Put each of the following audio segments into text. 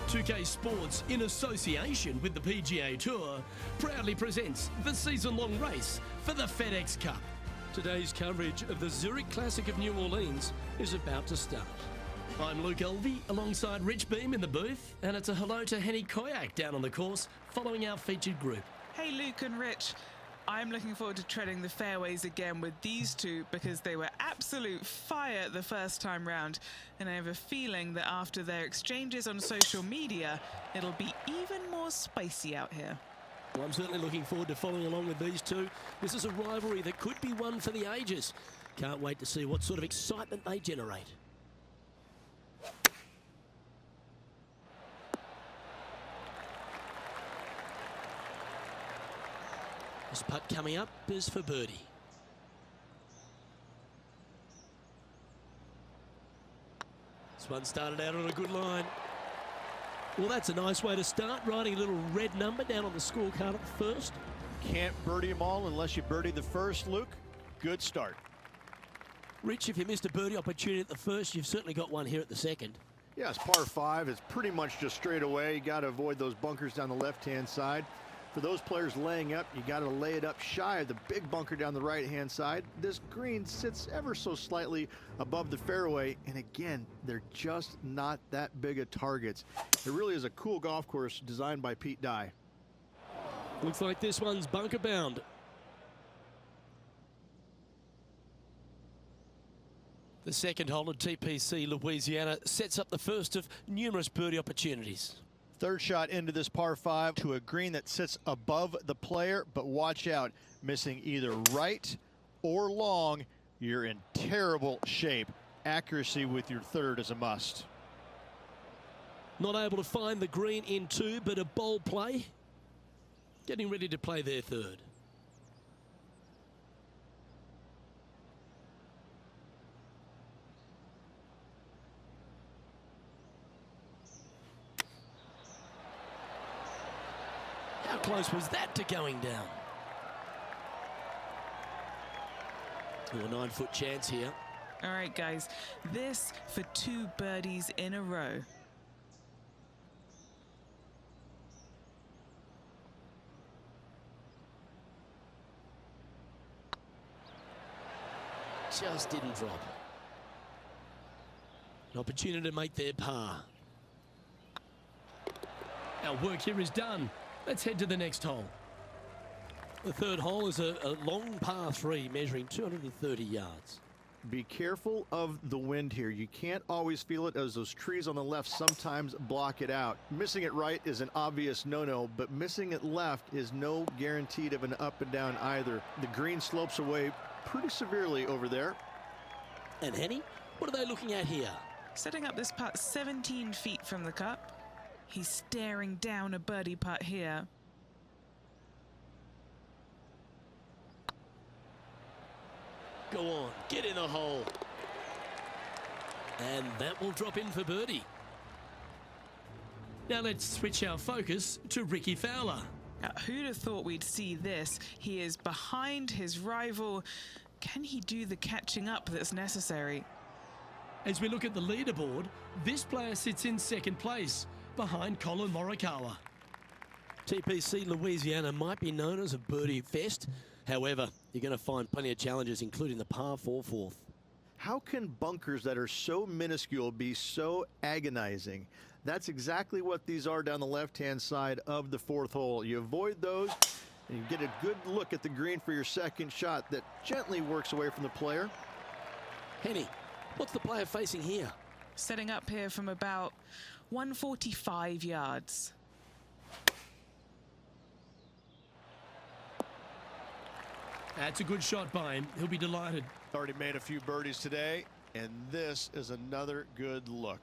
2K Sports, in association with the PGA Tour, proudly presents the season-long race for the FedEx Cup. Today's coverage of the Zurich Classic of New Orleans is about to start. I'm Luke Elvey, alongside Rich Beam in the booth, and it's a hello to Henny Koyak down on the course, following our featured group. Hey Luke and Rich, I'm looking forward to treading the fairways again with these two because they were absolute fire the first time round, and I have a feeling that after their exchanges on social media, it'll be even more spicy out here. Well, I'm certainly looking forward to following along with these two. This is a rivalry that could be one for the ages. Can't wait to see what sort of excitement they generate. This putt coming up is for birdie. This one started out on a good line. Well, that's a nice way to start, writing a little red number down on the scorecard at the first. Can't birdie them all unless you birdie the first, Luke. Good start. Rich, if you missed a birdie opportunity at the first, you've certainly got one here at the second. Yeah, it's par 5. It's pretty much just straight away. You got to avoid those bunkers down the left-hand side. For those players laying up, you got to lay it up shy of the big bunker down the right-hand side. This green sits ever so slightly above the fairway, and again, they're just not that big of targets. It really is a cool golf course designed by Pete Dye. Looks like this one's bunker bound. The second hole at TPC Louisiana sets up the first of numerous birdie opportunities. Third shot into this par 5 to a green that sits above the player, but watch out, missing either right or long, you're in terrible shape. Accuracy with your third is a must. Not able to find the green in two, but a bold play. Getting ready to play their third. How close was that to going down? Oh, a 9-foot chance here. All right, guys, this for 2 birdies in a row. Just didn't drop. An opportunity to make their par. Our work here is done. Let's head to the next hole. The third hole is a long par 3 measuring 230 yards. Be careful of the wind here. You can't always feel it, as those trees on the left sometimes block it out. Missing it right is an obvious no-no, but missing it left is no guaranteed of an up and down either. The green slopes away pretty severely over there. And Henny, what are they looking at here? Setting up this putt 17 feet from the cup. He's staring down a birdie putt here. Go on, get in the hole. And that will drop in for birdie. Now let's switch our focus to Ricky Fowler. Now, who'd have thought we'd see this? He is behind his rival. Can he do the catching up that's necessary? As we look at the leaderboard, this player sits in second place, behind Colin Morikawa. TPC Louisiana might be known as a birdie fest. However, you're going to find plenty of challenges, including the par 4 fourth. How can bunkers that are so minuscule be so agonizing? That's exactly what these are down the left-hand side of the fourth hole. You avoid those, and you get a good look at the green for your second shot that gently works away from the player. Henny, what's the player facing here? Setting up here from about 145 yards. That's a good shot by him. He'll be delighted. Already made a few birdies today, and this is another good look.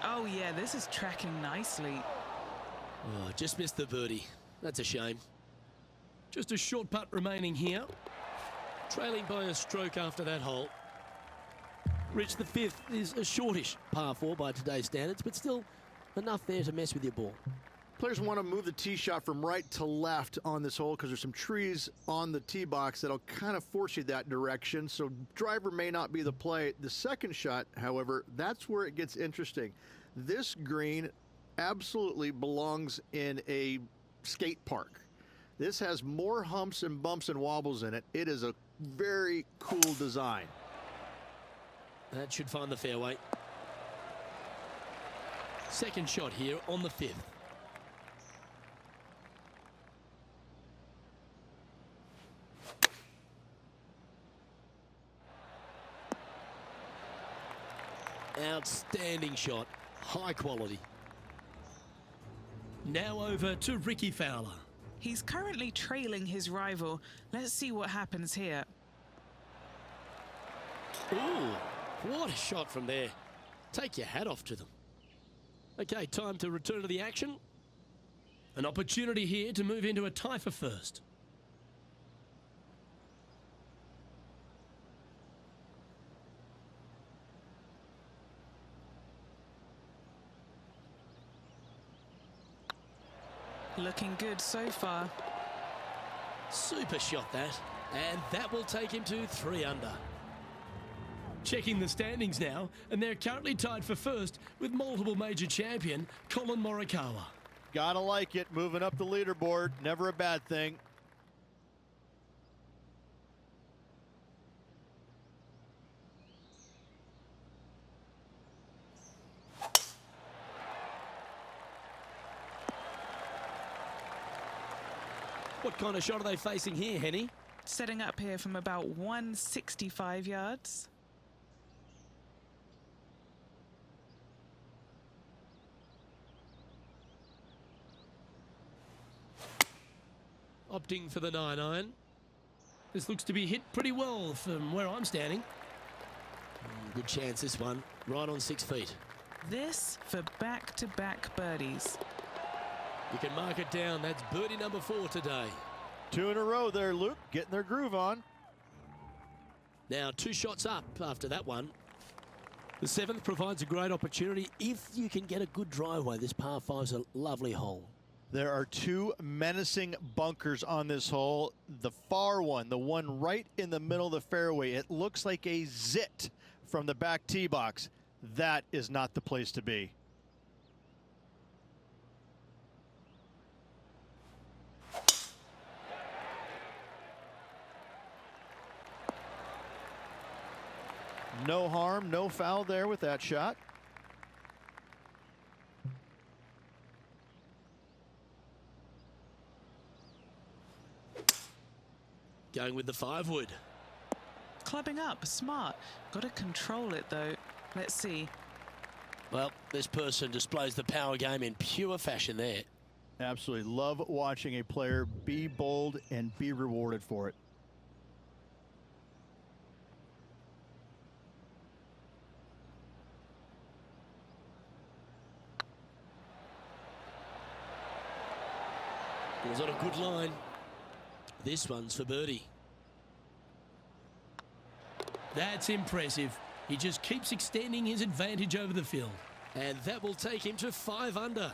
Oh yeah, this is tracking nicely. Oh, just missed the birdie. That's a shame. Just a short putt remaining here. Trailing by a stroke after that hole. Rich, the fifth is a shortish par 4 by today's standards, but still enough there to mess with your ball. Players want to move the tee shot from right to left on this hole because there's some trees on the tee box that'll kind of force you that direction, so driver may not be the play. The second shot, however, that's where it gets interesting. This green absolutely belongs in a skate park. This has more humps and bumps and wobbles in it. It is a very cool design. That should find the fairway. Second shot here on the 5th. Outstanding shot, high quality. Now over to Ricky Fowler. He's currently trailing his rival. Let's see what happens here. Ooh, what a shot from there. Take your hat off to them. Okay, time to return to the action. An opportunity here to move into a tie for first. Looking good so far. Super shot that, and that will take him to 3 under. Checking the standings now, and they're currently tied for first with multiple major champion Colin Morikawa. Gotta like it, moving up the leaderboard, never a bad thing. What kind of shot are they facing here, Henny? Setting up here from about 165 yards. Opting for the 9-iron. This looks to be hit pretty well from where I'm standing. Good chance this one, right on 6 feet. This for back-to-back birdies. You can mark it down. That's birdie number 4 today. 2 in a row there, Luke, getting their groove on. Now 2 shots up after that one. The 7th provides a great opportunity if you can get a good driveway. This par 5's a lovely hole. There are 2 menacing bunkers on this hole. The far one, the one right in the middle of the fairway, it looks like a zit from the back tee box. That is not the place to be. No harm, no foul there with that shot. Going with the 5-wood. Clubbing up, smart. Got to control it though. Let's see. Well, this person displays the power game in pure fashion there. Absolutely love watching a player be bold and be rewarded for it. It was on a good line. This one's for birdie. That's impressive. He just keeps extending his advantage over the field. And that will take him to 5 under.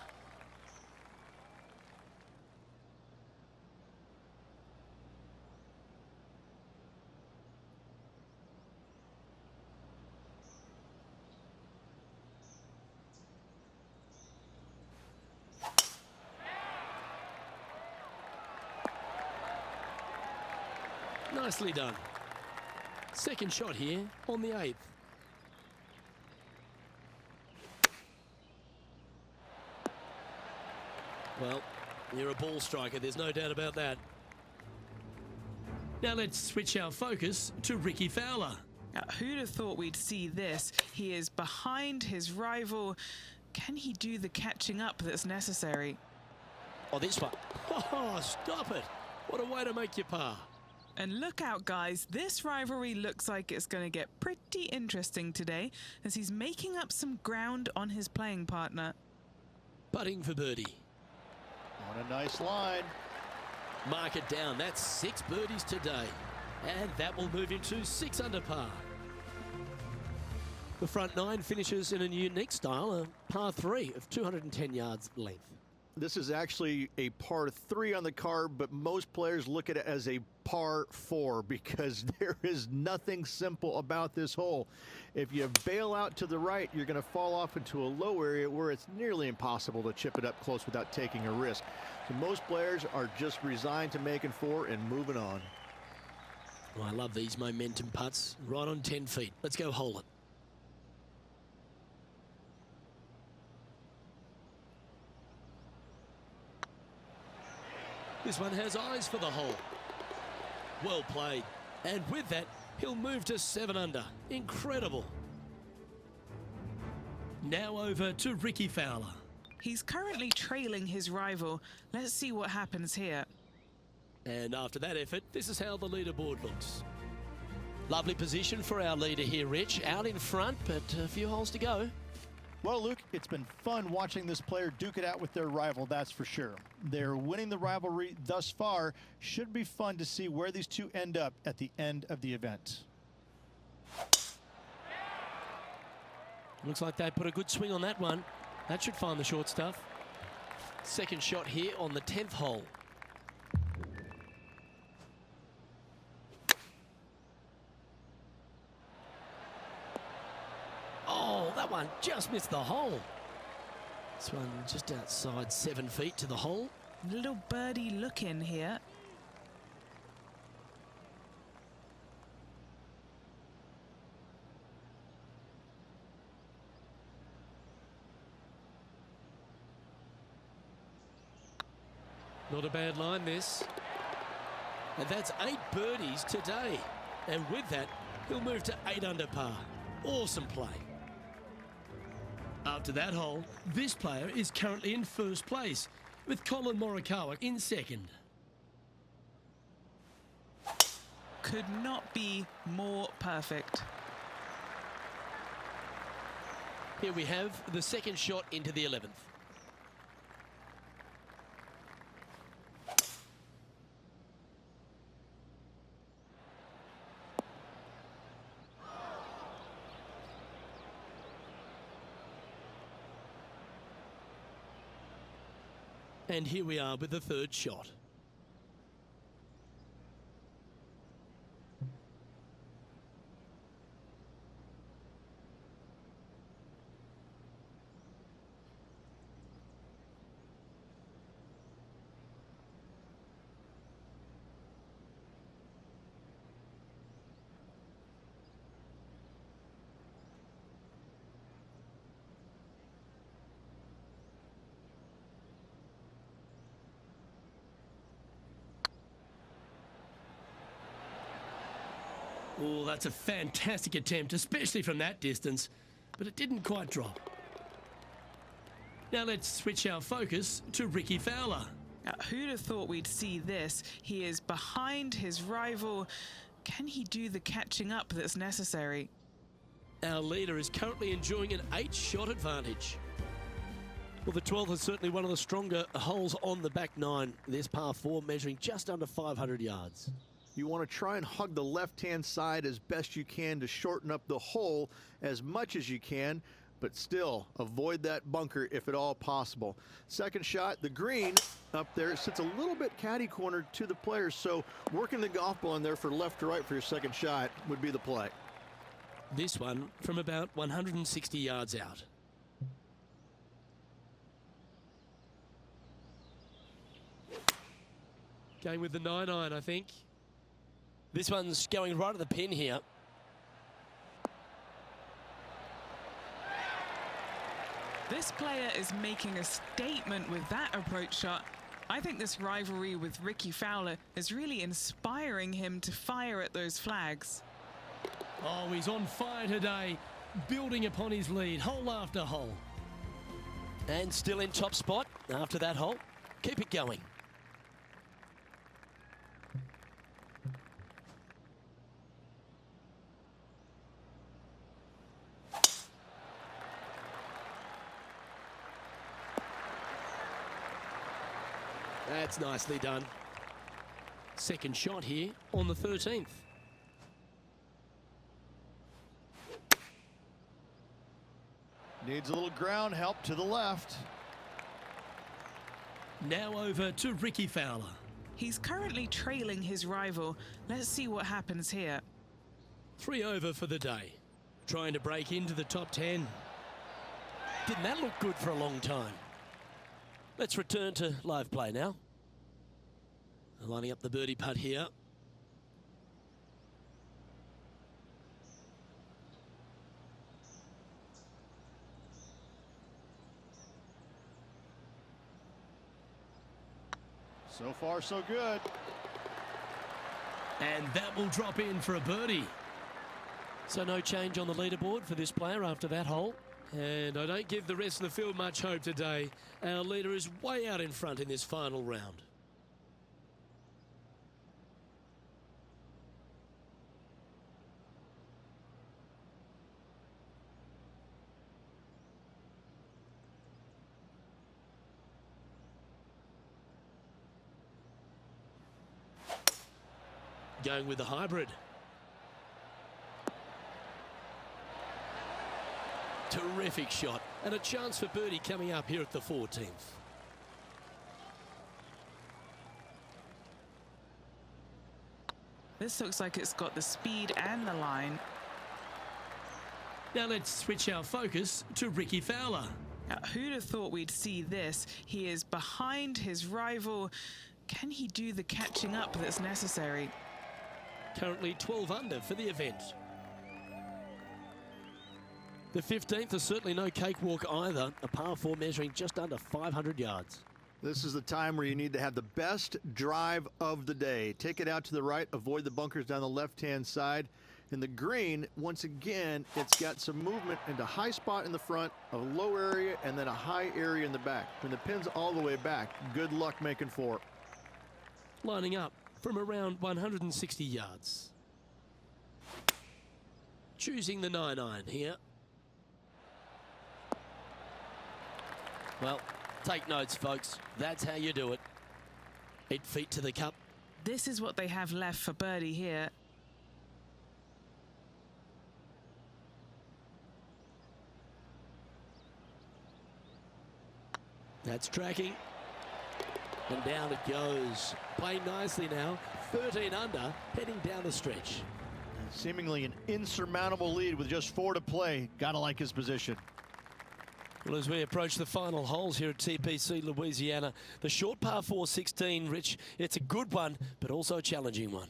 Nicely done. Second shot here on the 8th. Well, you're a ball striker, there's no doubt about that. Now let's switch our focus to Ricky Fowler. Now, who'd have thought we'd see this? He is behind his rival. Can he do the catching up that's necessary? Oh, this one. Oh, stop it. What a way to make your par. And look out, guys. This rivalry looks like it's going to get pretty interesting today as he's making up some ground on his playing partner. Putting for birdie. On a nice line. Mark it down. That's 6 birdies today. And that will move him to 6 under par. The front nine finishes in a unique style, a par 3 of 210 yards length. This is actually a par 3 on the card, but most players look at it as a par 4 because there is nothing simple about this hole. If you bail out to the right, you're going to fall off into a low area where it's nearly impossible to chip it up close without taking a risk. So most players are just resigned to making 4 and moving on. Well, I love these momentum putts. Right on 10 feet. Let's go hole it. This one has eyes for the hole. Well played. And with that, he'll move to 7 under. Incredible. Now over to Ricky Fowler. He's currently trailing his rival. Let's see what happens here. And after that effort, this is how the leaderboard looks. Lovely position for our leader here, Rich. Out in front, but a few holes to go. Well, Luke, it's been fun watching this player duke it out with their rival, that's for sure. They're winning the rivalry thus far. Should be fun to see where these two end up at the end of the event. Looks like they put a good swing on that one. That should find the short stuff. Second shot here on the 10th hole. Oh, that one just missed the hole. This one just outside 7 feet to the hole. Little birdie look in here. Not a bad line, this. And that's 8 birdies today. And with that, he'll move to 8 under par. Awesome play. After that hole, this player is currently in first place, with Colin Morikawa in second. Could not be more perfect. Here we have the second shot into the 11th. And here we are with the third shot. Oh, that's a fantastic attempt, especially from that distance, but it didn't quite drop. Now let's switch our focus to Ricky Fowler. Who'd have thought we'd see this? He is behind his rival. Can he do the catching up that's necessary? Our leader is currently enjoying an 8-shot advantage. Well, the 12th is certainly one of the stronger holes on the back nine. This par 4 measuring just under 500 yards. You want to try and hug the left-hand side as best you can to shorten up the hole as much as you can, but still avoid that bunker if at all possible. Second shot, the green up there sits a little bit caddy cornered to the players, so working the golf ball in there for left to right for your second shot would be the play. This one from about 160 yards out. Going with the 9-iron, I think. This one's going right at the pin here. This player is making a statement with that approach shot. I think this rivalry with Ricky Fowler is really inspiring him to fire at those flags. Oh, he's on fire today, building upon his lead, hole after hole. And still in top spot after that hole. Keep it going. That's nicely done. Second shot here on the 13th. Needs a little ground help to the left. Now over to Ricky Fowler. He's currently trailing his rival. Let's see what happens here. 3 over for the day. Trying to break into the top 10. Didn't that look good for a long time? Let's return to live play now. Lining up the birdie putt here. So far, so good. And that will drop in for a birdie. So no change on the leaderboard for this player after that hole. And I don't give the rest of the field much hope today. Our leader is way out in front in this final round. Going with the hybrid. Terrific shot, and a chance for birdie coming up here at the 14th. This looks like it's got the speed and the line. Now let's switch our focus to Ricky Fowler. Now, who'd have thought we'd see this? He is behind his rival. Can he do the catching up that's necessary? Currently 12 under for the event. The 15th is certainly no cakewalk either. A par 4 measuring just under 500 yards. This is the time where you need to have the best drive of the day. Take it out to the right, avoid the bunkers down the left-hand side. In the green, once again, it's got some movement into high spot in the front, a low area, and then a high area in the back. When the pin's all the way back, good luck making 4. Lining up from around 160 yards. Choosing the 9-iron here. Well, take notes, folks. That's how you do it. 8 feet to the cup. This is what they have left for birdie here. That's tracking. And down it goes. Playing nicely now. 13 under, heading down the stretch. Seemingly an insurmountable lead with just 4 to play. Gotta like his position. Well, as we approach the final holes here at TPC Louisiana, the short par 4 16, Rich, it's a good one, but also a challenging one.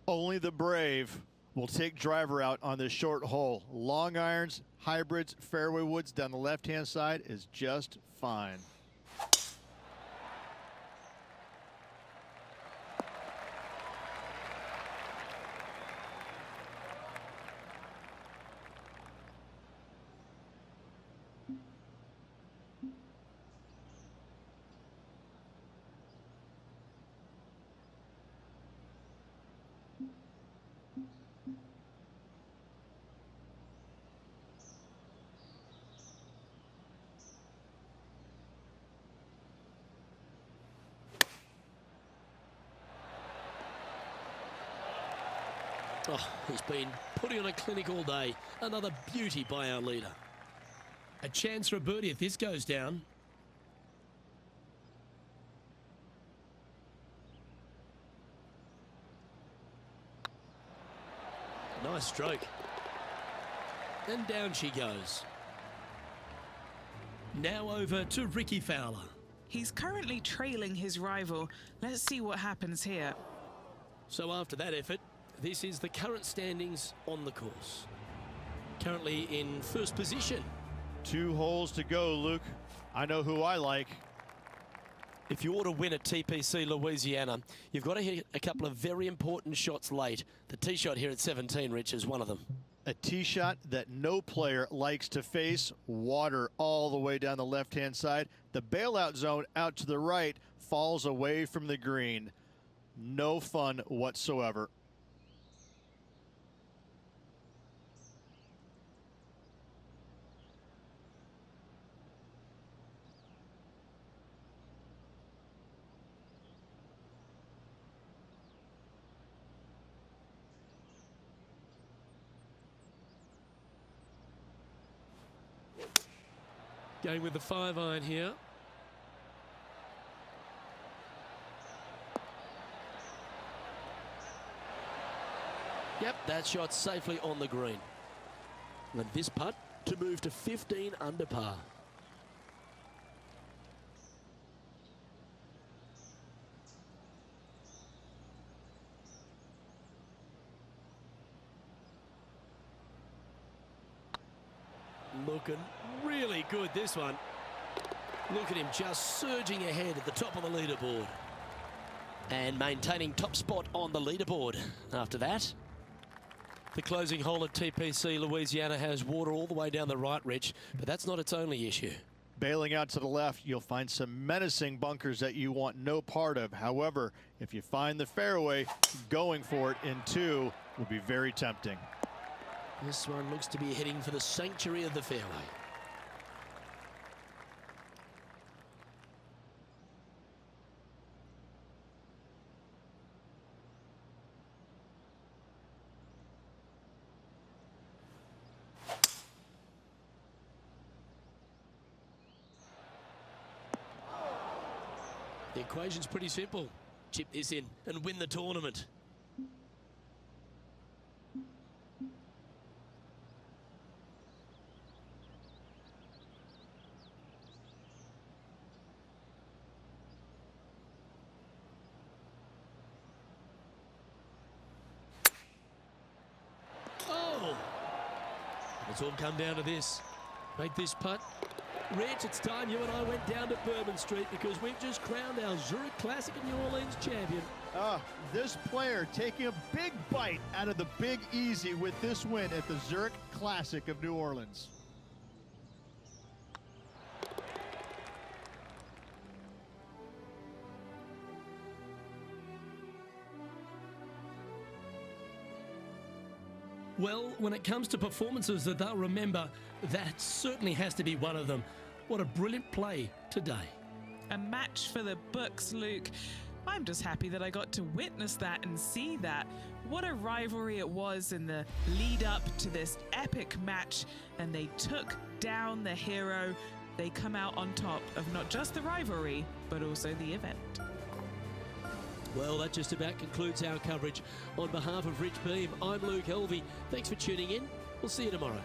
Only the brave will take driver out on this short hole. Long irons, hybrids, fairway woods down the left-hand side is just fine. Oh, he's been putting on a clinic all day. Another beauty by our leader. A chance for a birdie if this goes down. Nice stroke. And down she goes. Now over to Ricky Fowler. He's currently trailing his rival. Let's see what happens here. So after that effort, this is the current standings on the course. Currently in first position. 2 holes to go, Luke. I know who I like. If you ought to win at TPC Louisiana, you've got to hit a couple of very important shots late. The tee shot here at 17, Rich, is one of them. A tee shot that no player likes to face. Water all the way down the left-hand side. The bailout zone out to the right falls away from the green. No fun whatsoever. Going with the 5-iron here. Yep, that shot safely on the green. And this putt to move to 15 under par. Looking really good, this one. Look at him just surging ahead at the top of the leaderboard. And maintaining top spot on the leaderboard after that. The closing hole at TPC Louisiana has water all the way down the right, Rich, but that's not its only issue. Bailing out to the left, you'll find some menacing bunkers that you want no part of. However, if you find the fairway, going for it in 2 will be very tempting. This one looks to be heading for the sanctuary of the fairway. The equation's pretty simple. Chip this in and win the tournament. Oh! It's all come down to this. Make this putt. Rich, it's time you and I went down to Bourbon Street because we've just crowned our Zurich Classic of New Orleans champion. This player taking a big bite out of the Big Easy with this win at the Zurich Classic of New Orleans. Well, when it comes to performances that they'll remember, that certainly has to be one of them. What a brilliant play today. A match for the books, Luke. I'm just happy that I got to witness that and see that. What a rivalry it was in the lead up to this epic match, and they took down the hero. They come out on top of not just the rivalry, but also the event. Well, that just about concludes our coverage. On behalf of Rich Beam, I'm Luke Helvey. Thanks for tuning in. We'll see you tomorrow.